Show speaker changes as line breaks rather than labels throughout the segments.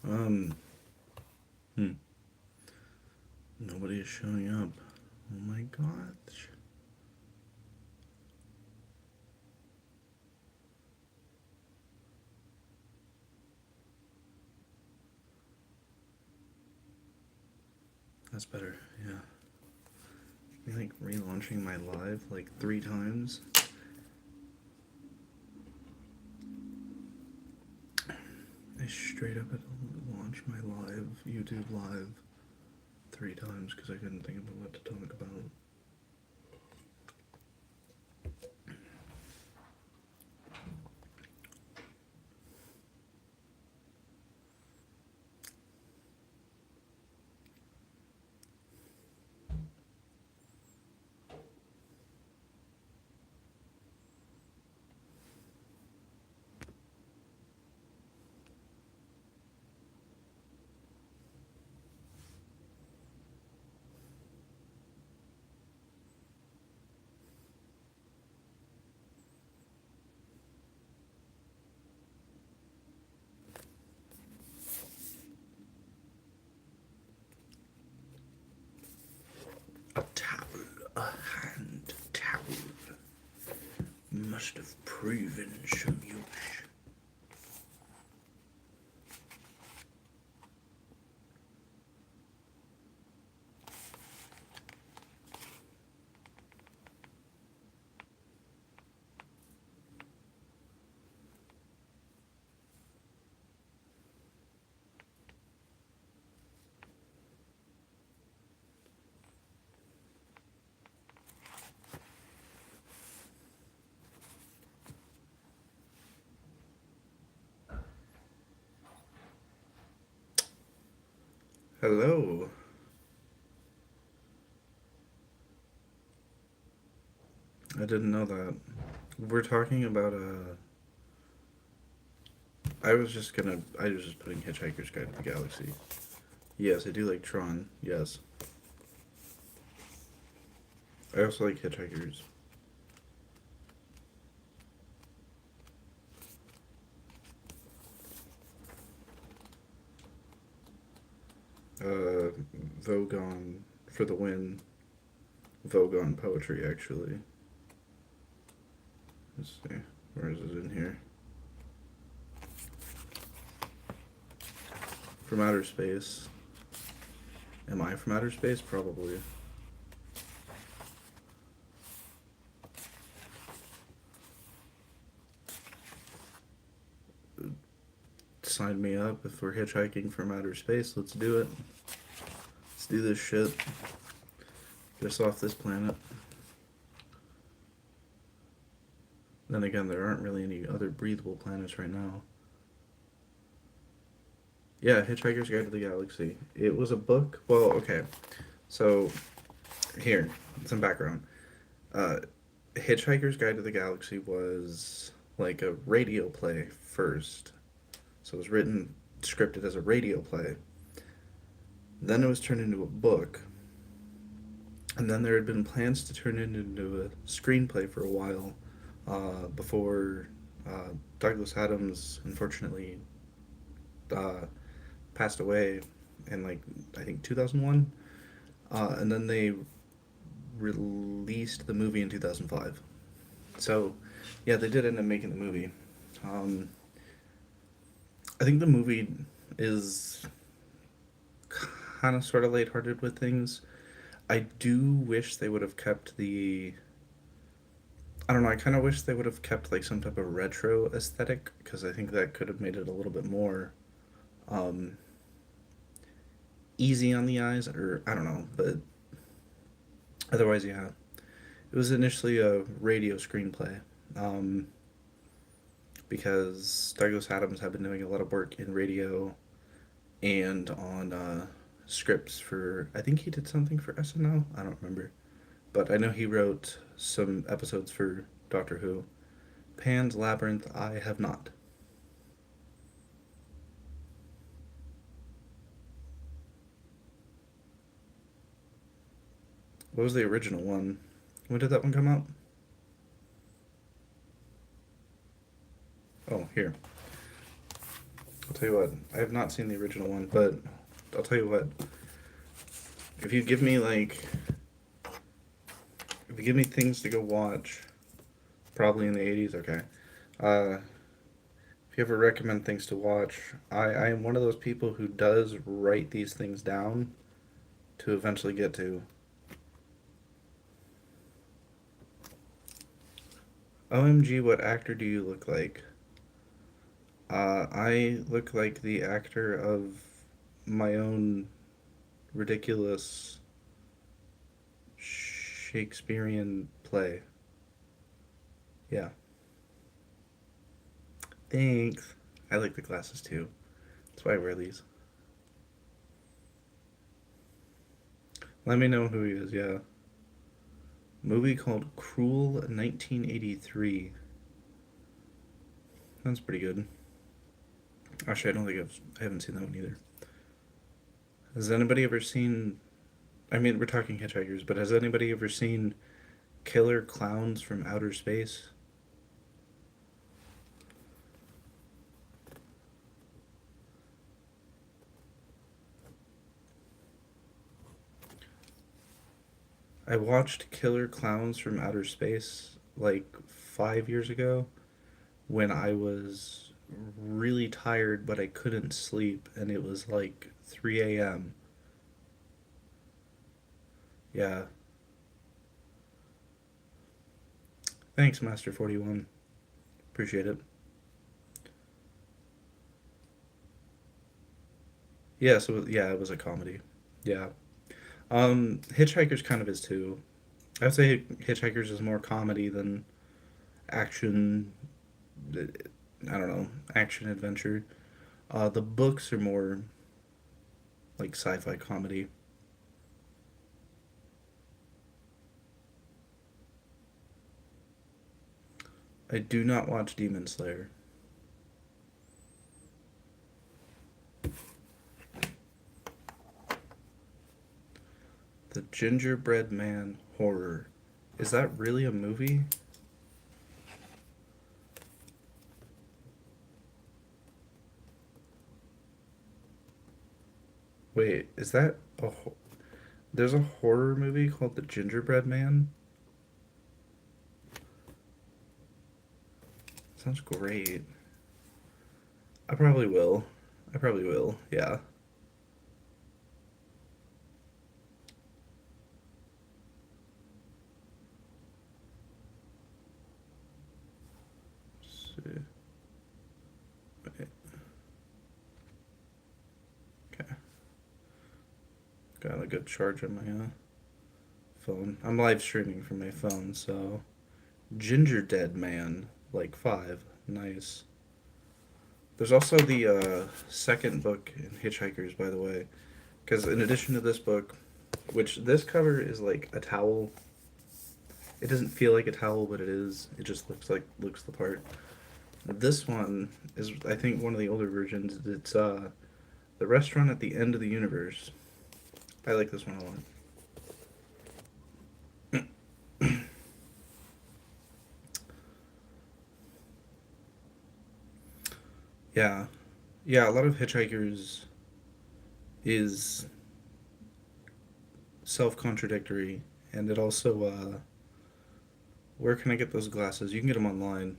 Um, hmm. Nobody is showing up. Oh my gosh. That's better, yeah. Me like relaunching my live like 3 times. I straight up had to launch my live, YouTube live 3 times because I couldn't think about what to talk about. A towel, a hand towel, must have proven some use. Hello. I didn't know that. We're talking about I was just putting Hitchhiker's Guide to the Galaxy. Yes, I do like Tron. Yes. I also like Hitchhikers. Uh, Vogon for the win. Vogon poetry, actually. Let's see. Where is it in here? From outer space. Am I from outer space? Probably. Sign me up if we're hitchhiking from outer space. Let's do it. Let's do this shit. Get us off this planet. Then again, there aren't really any other breathable planets right now. Yeah, Hitchhiker's Guide to the Galaxy. It was a book. Well, okay. So, here, some background. Uh, Hitchhiker's Guide to the Galaxy was like a radio play first. So it was written, scripted as a radio play. Then it was turned into a book. And then there had been plans to turn it into a screenplay for a while before Douglas Adams unfortunately uh, passed away in like I think 2001, and then they released the movie in 2005. So yeah, they did end up making the movie. Um, I think the movie is kind of sort of lighthearted with things. I do wish they would have kept the. I don't know. I kind of wish they would have kept like some type of retro aesthetic because I think that could have made it a little bit more um, easy on the eyes, or I don't know. But otherwise, yeah, it was initially a radio screenplay um, because Douglas Adams had been doing a lot of work in radio and on scripts for. I think he did something for SNL. I don't remember, but I know he wrote some episodes for Doctor Who. Pan's Labyrinth, I have not. What was the original one? When did that one come out? Oh, here. I'll tell you what, I have not seen the original one, but I'll tell you what. If you give me like, if you give me things to go watch, probably in the '80s, okay. Uh, if you ever recommend things to watch, I am one of those people who does write these things down to eventually get to. OMG, what actor do you look like? I look like the actor of my own ridiculous Shakespearean play. Yeah. Thanks. I like the glasses too. That's why I wear these. Let me know who he is, yeah. Movie called Cruel 1983. That's pretty good. Actually, I don't think I haven't seen that one either. Has anybody ever seen? I mean, we're talking Hitchhikers, but has anybody ever seen Killer Clowns from Outer Space? I watched Killer Clowns from Outer Space like 5 years ago when I was really tired, but I couldn't sleep, and it was like 3 a.m. Yeah. Thanks, Master 41. Appreciate it. Yeah, so yeah, it was a comedy. Yeah. Hitchhikers kind of is too. I would say Hitchhikers is more comedy than action. I don't know, action adventure. The books are more like sci-fi comedy. I do not watch Demon Slayer. The Gingerbread Man horror. Is that really a movie? Wait, is that there's a horror movie called The Gingerbread Man? Sounds great. I probably will. I probably will. Yeah. See. Okay. Okay. Got a good charge on my phone. I'm live streaming from my phone, so Ginger Dead Man, like five. Nice. There's also the second book in Hitchhikers, by the way, because in addition to this book, which this cover is like a towel. It doesn't feel like a towel, but it is. It just looks the part. This one is, I think, one of the older versions. It's the restaurant at the end of the universe. I like this one a lot. Yeah, yeah. A lot of Hitchhikers is self-contradictory, and it also where can I get those glasses? You can get them online.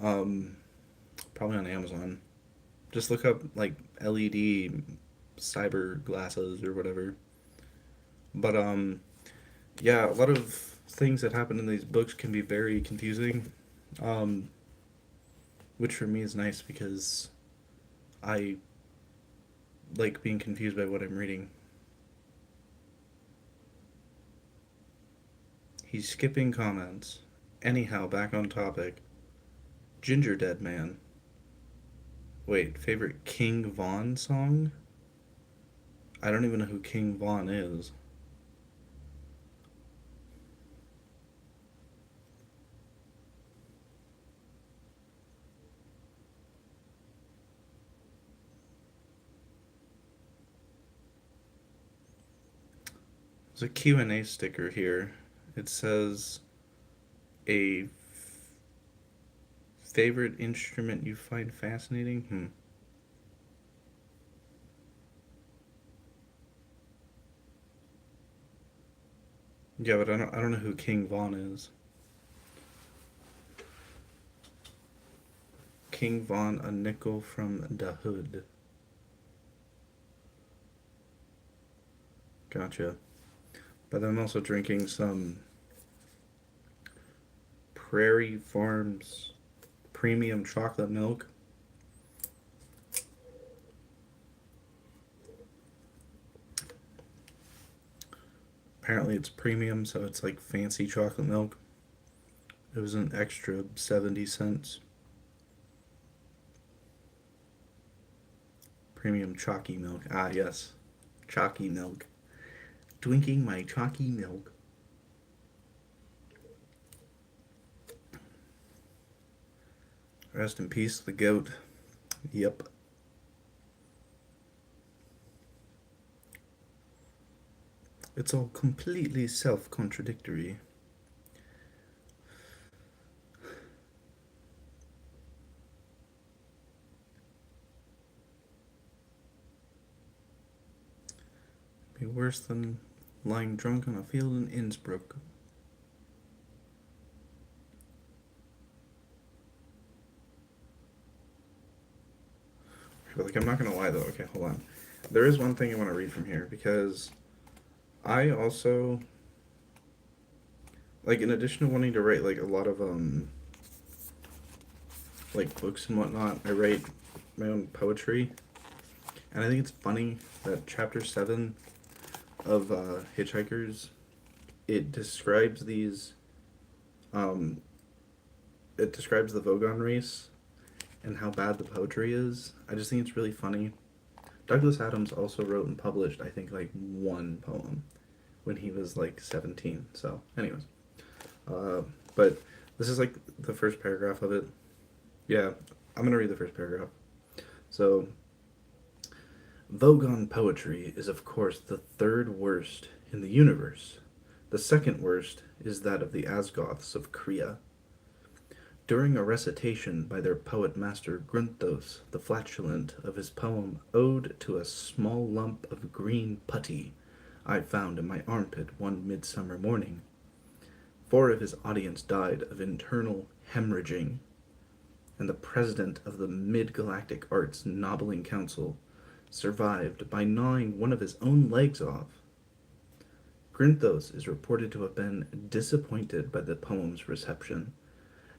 Um, Probably on Amazon. Just look up like LED cyber glasses or whatever. But yeah, a lot of things that happen in these books can be very confusing. Um, which for me is nice because I like being confused by what I'm reading. He's skipping comments. Anyhow, back on topic. Ginger Dead Man. Wait, favorite King Von song? I don't even know who King Von is. There's a Q&A sticker here. It says a favorite instrument you find fascinating? Hmm. Yeah, but I don't know who King Von is. King Von, a nickel from the hood. Gotcha. But I'm also drinking some Prairie Farms premium chocolate milk. Apparently it's premium, so it's like fancy chocolate milk. It was an extra 70 cents. Premium chalky milk. Ah, yes. Chalky milk. Drinking my chalky milk. Rest in peace, the goat. Yep. It's all completely self contradictory. Be worse than lying drunk on a field in Innsbruck. But like, I'm not gonna lie though. Okay, hold on. There is one thing I want to read from here because I also like, in addition to wanting to write like a lot of like books and whatnot, I write my own poetry, and I think it's funny that chapter 7 of Hitchhikers, it describes these um it describes the Vogon race and how bad the poetry is. I just think it's really funny. Douglas Adams also wrote and published, I think, like one poem when he was like 17. So, anyways, uh, but this is like the first paragraph of it. Yeah, I'm gonna read the first paragraph. So, Vogon poetry is, of course, the third worst in the universe. The second worst is that of the Asgoths of Krea. During a recitation by their poet master Grunthos the Flatulent of his poem Ode to a Small Lump of Green Putty I found in my armpit one midsummer morning, 4 of his audience died of internal hemorrhaging, and the president of the Mid-Galactic Arts Nobbling Council survived by gnawing one of his own legs off. Grinthos is reported to have been disappointed by the poem's reception,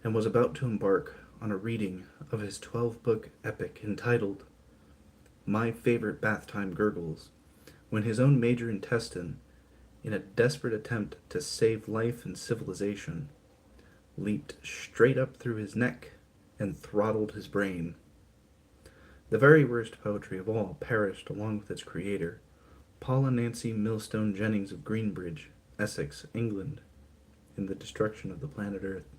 and was about to embark on a reading of his 12-book epic entitled My Favorite Bath Time Gurgles, when his own major intestine, in a desperate attempt to save life and civilization, leaped straight up through his neck and throttled his brain. The very worst poetry of all perished along with its creator, Paula Nancy Millstone Jennings of Greenbridge, Essex, England, in the destruction of the planet Earth.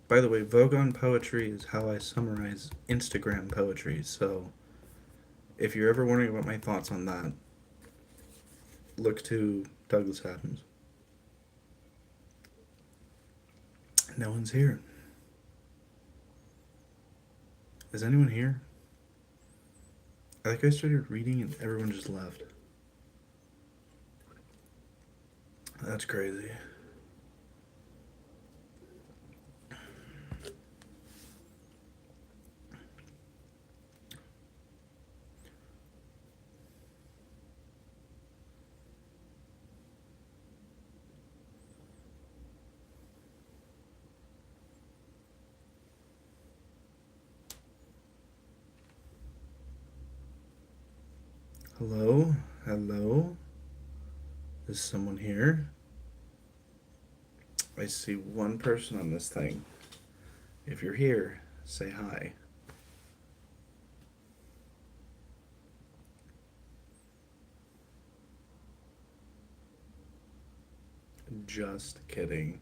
By the way, Vogon poetry is how I summarize Instagram poetry, so if you're ever wondering about my thoughts on that, look to Douglas Adams. No one's here. Is anyone here? I think I started reading and everyone just left. That's crazy. Hello? Hello? Is someone here? I see one person on this thing. If you're here, say hi. Just kidding.